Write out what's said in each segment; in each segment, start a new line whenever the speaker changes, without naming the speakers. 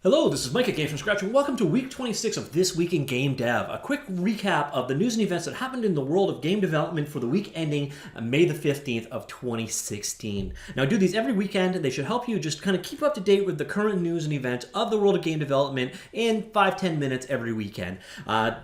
Hello, this is Mike at Gamefromscratch, and welcome to week 26 of This Week in Game Dev, a quick recap of the news and events that happened in the world of game development for the week ending May the 15th of 2016. Now, I do these every weekend, and they should help you just kind of keep up to date with the current news and events of the world of game development in 5-10 minutes every weekend.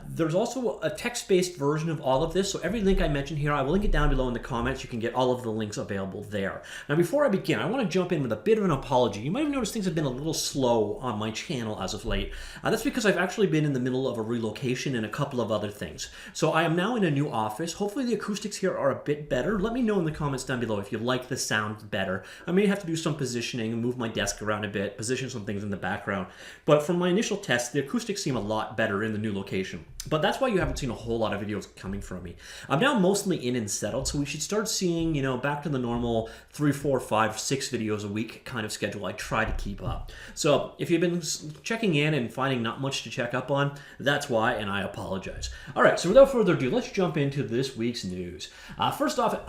There's also a text-based version of all of this, so every link I mention here, I will link it down below in the comments. You can get all of the links available there. Now, before I begin, I want to jump in with a bit of an apology. You might have noticed things have been a little slow on my channel as of late. That's because I've actually been in the middle of a relocation and a couple of other things. So I am now in a new office. Hopefully the acoustics here are a bit better. Let me know in the comments down below if you like the sound better. I may have to do some positioning and move my desk around a bit, position some things in the background. But from my initial tests, the acoustics seem a lot better in the new location. But that's why you haven't seen a whole lot of videos coming from me. I'm now mostly in and settled, so we should start seeing, back to the normal 3, 4, 5, 6 videos a week kind of schedule I try to keep up. So if you've been checking in and finding not much to check up on, that's why, and I apologize. All right, so without further ado, let's jump into this week's news. First off,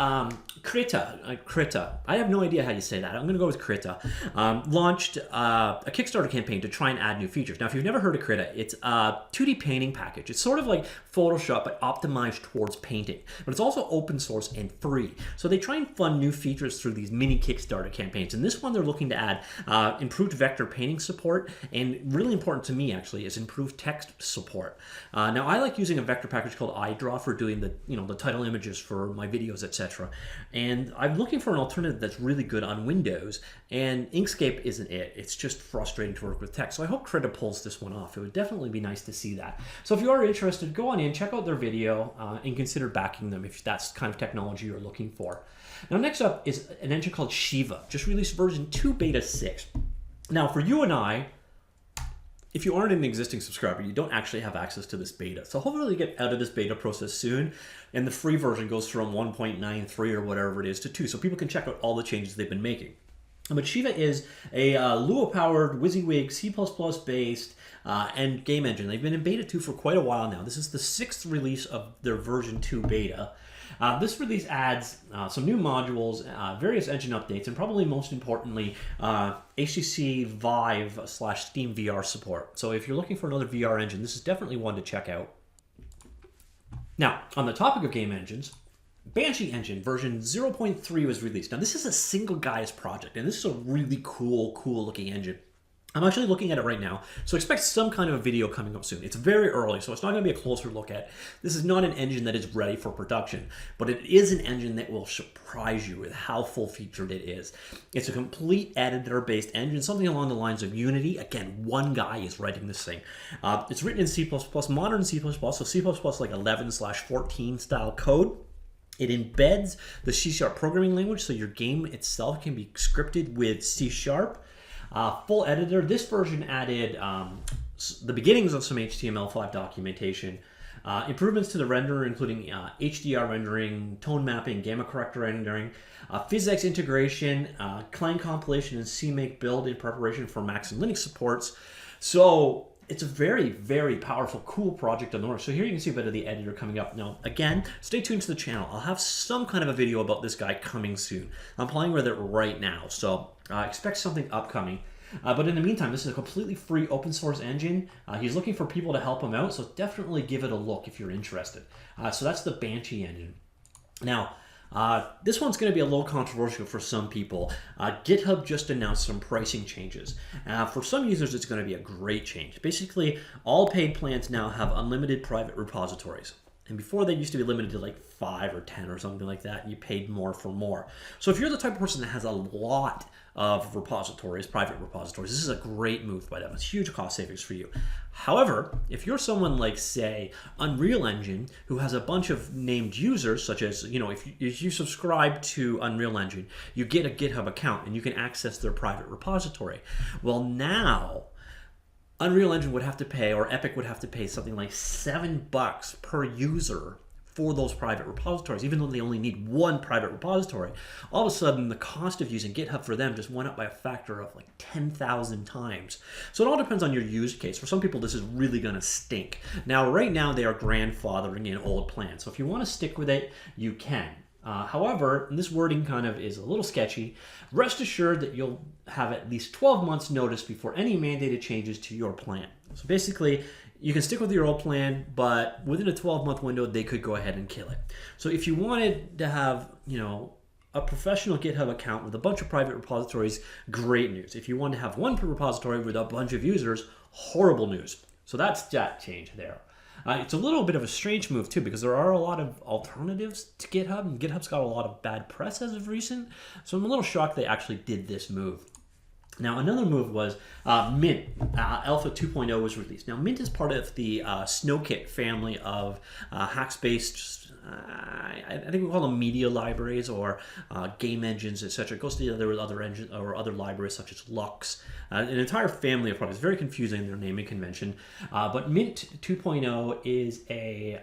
KRITA, I have no idea how you say that. I'm going to go with KRITA, launched a Kickstarter campaign to try and add new features. Now, if you've never heard of KRITA, it's a 2D painting package. It's sort of like Photoshop, but optimized towards painting. But it's also open source and free. So they try and fund new features through these mini Kickstarter campaigns. And this one, they're looking to add improved vector painting support, and really important to me actually is improved text support. Now I like using a vector package called iDraw for doing the title images for my videos, etc. And I'm looking for an alternative that's really good on Windows, and Inkscape isn't it. It's just frustrating to work with text. So I hope KRITA pulls this one off. It would definitely be nice to see that. So if you are interested, go on in, check out their video, and consider backing them if that's the kind of technology you're looking for. Now next up is an engine called Shiva, just released version 2 beta 6. Now for you and I, if you aren't an existing subscriber, you don't actually have access to this beta. So hopefully you get out of this beta process soon, and the free version goes from 1.93 or whatever it is to 2, so people can check out all the changes they've been making. But Shiva is a Lua-powered, WYSIWYG, C++ based and game engine. They've been in beta 2 for quite a while now. This is the 6th release of their version 2 beta. This release adds some new modules, various engine updates, and probably most importantly, HTC Vive / Steam VR support. So if you're looking for another VR engine, this is definitely one to check out. Now, on the topic of game engines, BANSHEE engine version 0.3 was released. Now, this is a single guy's project, and this is a really cool looking engine. I'm actually looking at it right now, so expect some kind of a video coming up soon. It's very early, so it's not going to be a closer look at. This is not an engine that is ready for production, but it is an engine that will surprise you with how full-featured it is. It's a complete editor-based engine, something along the lines of Unity. Again, one guy is writing this thing. It's written in C++, modern C++, so C++ like 11/14 style code. It embeds the C# programming language, so your game itself can be scripted with C#. Full editor. This version added the beginnings of some HTML5 documentation, improvements to the renderer, including HDR rendering, tone mapping, gamma corrector rendering, PhysX integration, Clang compilation, and CMake build in preparation for Mac and Linux supports. So it's a very, very powerful, cool project on the work. So here you can see a bit of the editor coming up. Now, again, stay tuned to the channel. I'll have some kind of a video about this guy coming soon. I'm playing with it right now, so expect something upcoming. But in the meantime, this is a completely free open source engine. He's looking for people to help him out, so definitely give it a look if you're interested. So that's the BANSHEE engine. Now, this one's going to be a little controversial for some people. GitHub just announced some pricing changes. For some users, it's going to be a great change. Basically, all paid plans now have unlimited private repositories. And before, they used to be limited to like 5 or 10 or something like that, and you paid more for more. So if you're the type of person that has a lot of repositories, private repositories, this is a great move by them. It's huge cost savings for you. However, if you're someone like, say, Unreal Engine, who has a bunch of named users, such as, if you subscribe to Unreal Engine, you get a GitHub account and you can access their private repository. Well, now Unreal Engine would have to pay, or Epic would have to pay something like $7 per user for those private repositories, even though they only need one private repository. All of a sudden, the cost of using GitHub for them just went up by a factor of like 10,000 times. So it all depends on your use case. For some people, this is really going to stink. Now, right now, they are grandfathering in old plans. So if you want to stick with it, you can. However, and this wording kind of is a little sketchy, rest assured that you'll have at least 12 months notice before any mandated changes to your plan. So basically, you can stick with your old plan, but within a 12-month window, they could go ahead and kill it. So if you wanted to have, a professional GitHub account with a bunch of private repositories, great news. If you want to have one repository with a bunch of users, horrible news. So that's that change there. It's a little bit of a strange move too, because there are a lot of alternatives to GitHub, and GitHub's got a lot of bad press as of recent. So I'm a little shocked they actually did this move. Now, another move was Mint. Alpha 2.0 was released. Now, Mint is part of the SnowKit family of hacks-based, I think we call them media libraries or game engines, etc. It goes together with other engines or other libraries such as Lux. An entire family of products. Very confusing, their naming convention. But Mint 2.0 is a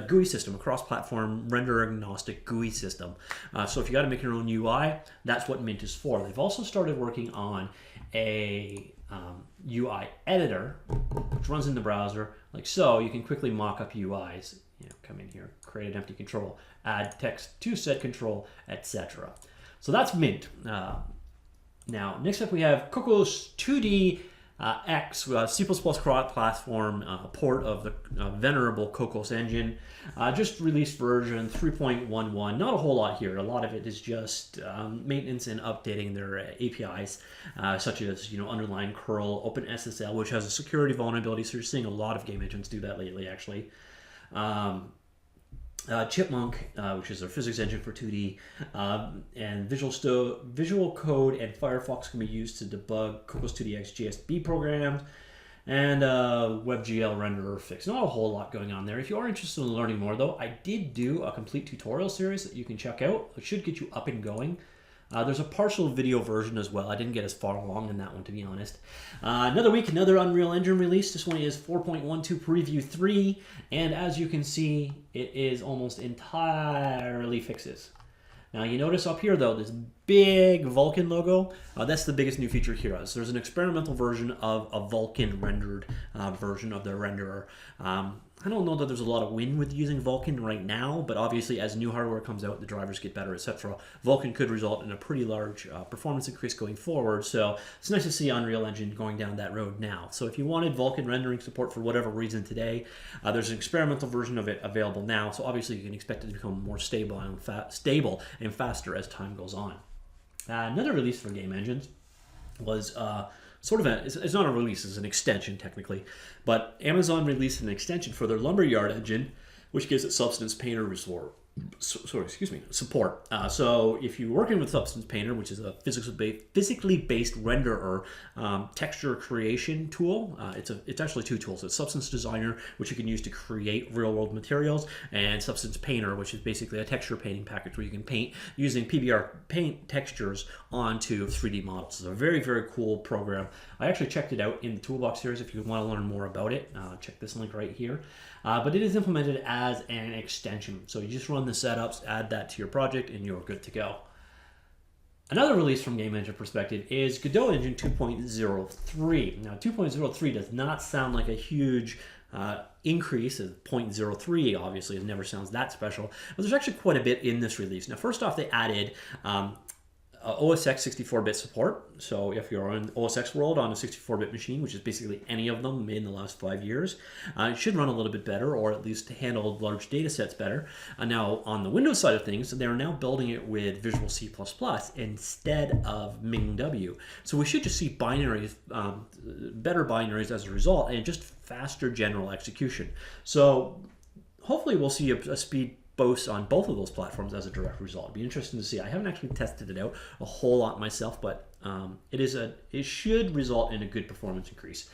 GUI system, a cross-platform render-agnostic GUI system. So if you got to make your own UI, that's what Mint is for. They've also started working on a UI editor, which runs in the browser, like so. You can quickly mock up UIs. Come in here, create an empty control, add text to said control, etc. So that's Mint. Now, next up we have Cocos 2D X, C++ cross-platform port of the venerable Cocos engine. Just released version 3.11. Not a whole lot here. A lot of it is just maintenance and updating their APIs, such as underline curl, OpenSSL, which has a security vulnerability. So you're seeing a lot of game engines do that lately, actually. Chipmunk, which is their physics engine for 2D, and Visual Code and Firefox can be used to debug Cocos 2D X GSB programs, and WebGL renderer fix. Not a whole lot going on there. If you are interested in learning more, though, I did do a complete tutorial series that you can check out. It should get you up and going. There's a partial video version as well. I didn't get as far along in that one, to be honest. Another week, another Unreal Engine release. This one is 4.12 Preview 3, and as you can see, it is almost entirely fixes. Now, you notice up here, though, this big Vulkan logo. That's the biggest new feature here. So there's an experimental version of a Vulkan rendered version of their renderer. I don't know that there's a lot of win with using Vulkan right now, but obviously as new hardware comes out, the drivers get better, etc. Vulkan could result in a pretty large performance increase going forward, so it's nice to see Unreal Engine going down that road now. So if you wanted Vulkan rendering support for whatever reason today, there's an experimental version of it available now, so obviously you can expect it to become more stable and faster as time goes on. Another release for game engines was it's not a release, it's an extension technically, but Amazon released an extension for their Lumberyard engine, which gives it Substance Painter support. So if you're working with Substance Painter, which is a physically based renderer texture creation tool, it's actually two tools. It's Substance Designer, which you can use to create real-world materials, and Substance Painter, which is basically a texture painting package where you can paint using PBR paint textures onto 3D models. It's a very, very cool program. I actually checked it out in the Toolbox series. If you want to learn more about it, check this link right here. But it is implemented as an extension. So you just run the setups, add that to your project, and you're good to go. Another release from Game Engine perspective is Godot Engine 2.03. Now, 2.03 does not sound like a huge increase. 0.03 obviously, it never sounds that special. But there's actually quite a bit in this release. Now, first off, they added OS X 64-bit support. So if you're on OS X world on a 64-bit machine, which is basically any of them made in the last 5 years, it should run a little bit better, or at least handle large data sets better. Now, on the Windows side of things, they're now building it with Visual C++ instead of MingW. So we should just see binaries, better binaries as a result, and just faster general execution. So hopefully we'll see a speed boost on both of those platforms as a direct result. It'd be interesting to see. I haven't actually tested it out a whole lot myself, but it should result in a good performance increase.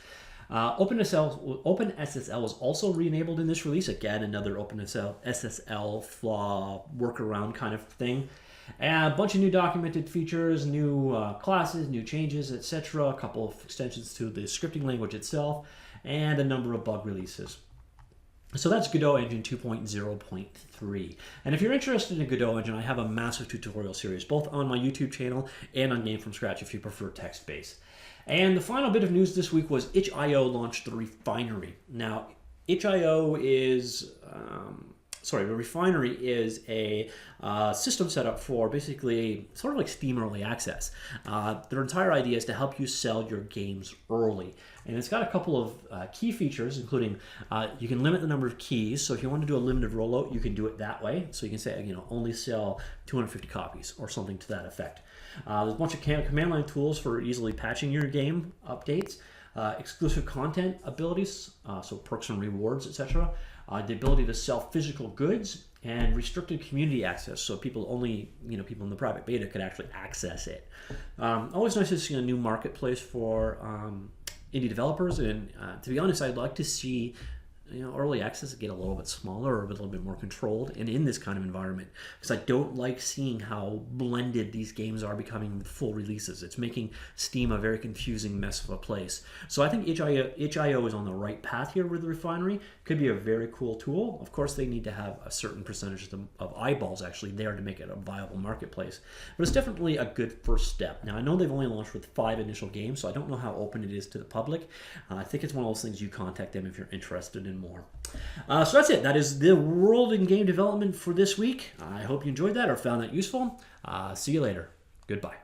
OpenSSL was also re-enabled in this release. Again, another OpenSSL flaw workaround kind of thing. And a bunch of new documented features, new classes, new changes, etc. A couple of extensions to the scripting language itself, and a number of bug releases. So that's Godot Engine 2.0.3. And if you're interested in Godot Engine, I have a massive tutorial series, both on my YouTube channel and on Gamefromscratch if you prefer text-based. And the final bit of news this week was itch.io launched the Refinery. Now, itch.io is the Refinery is a system set up for basically sort of like Steam Early Access. Their entire idea is to help you sell your games early. And it's got a couple of key features, including you can limit the number of keys. So if you want to do a limited rollout, you can do it that way. So you can say, only sell 250 copies or something to that effect. There's a bunch of command line tools for easily patching your game updates. Exclusive content abilities, so perks and rewards, etc. The ability to sell physical goods, and restricted community access, so people in the private beta could actually access it. Always nice to see a new marketplace for indie developers, and to be honest, I'd like to see early access get a little bit smaller or a little bit more controlled and in this kind of environment, because I don't like seeing how blended these games are becoming with full releases. It's making Steam a very confusing mess of a place. So I think itch.io is on the right path here with the Refinery. Could be a very cool tool. Of course, they need to have a certain percentage of eyeballs actually there to make it a viable marketplace. But it's definitely a good first step. Now, I know they've only launched with 5 initial games, so I don't know how open it is to the public. I think it's one of those things you contact them if you're interested in more. So that's it. That is the world in game development for this week. I hope you enjoyed that or found that useful. See you later. Goodbye.